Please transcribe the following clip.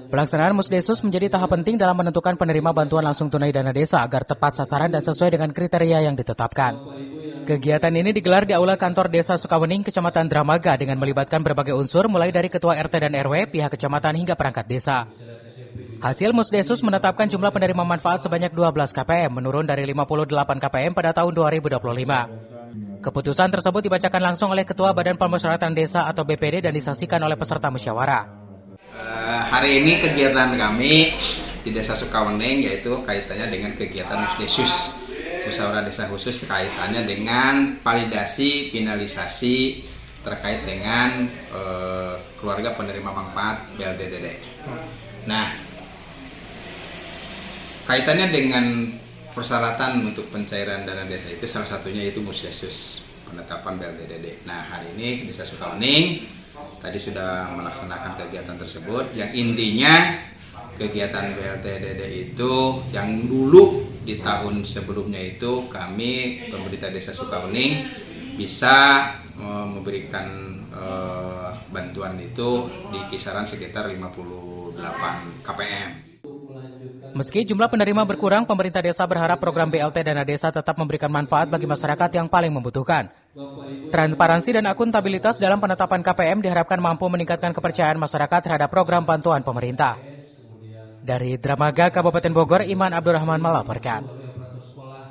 Pelaksanaan Musdesus menjadi tahap penting dalam menentukan penerima bantuan langsung tunai dana desa agar tepat sasaran dan sesuai dengan kriteria yang ditetapkan. Kegiatan ini digelar di Aula Kantor Desa Sukawening, Kecamatan Dramaga dengan melibatkan berbagai unsur mulai dari Ketua RT dan RW, pihak kecamatan hingga perangkat desa. Hasil Musdesus menetapkan jumlah penerima manfaat sebanyak 12 KPM, menurun dari 58 KPM pada tahun 2025. Keputusan tersebut dibacakan langsung oleh Ketua Badan Pemusyawaratan Desa atau BPD dan disaksikan oleh peserta musyawarah. Hari ini kegiatan kami di Desa Sukawening yaitu kaitannya dengan kegiatan Musdesus, musyawarah desa khusus kaitannya dengan validasi finalisasi terkait dengan keluarga penerima manfaat BLTDD. Nah, kaitannya dengan persyaratan untuk pencairan dana desa itu salah satunya yaitu Musdesus, penetapan BLTDD. Nah, hari ini Desa Sukawening tadi sudah melaksanakan kegiatan tersebut yang intinya kegiatan BLTDD itu yang dulu di tahun sebelumnya itu kami pemerintah Desa Sukawening bisa memberikan bantuan itu di kisaran sekitar 58 KPM. Meski jumlah penerima berkurang, pemerintah desa berharap program BLT Dana Desa tetap memberikan manfaat bagi masyarakat yang paling membutuhkan. Transparansi dan akuntabilitas dalam penetapan KPM diharapkan mampu meningkatkan kepercayaan masyarakat terhadap program bantuan pemerintah. Dari Dramaga, Kabupaten Bogor, Iman Abdurrahman melaporkan.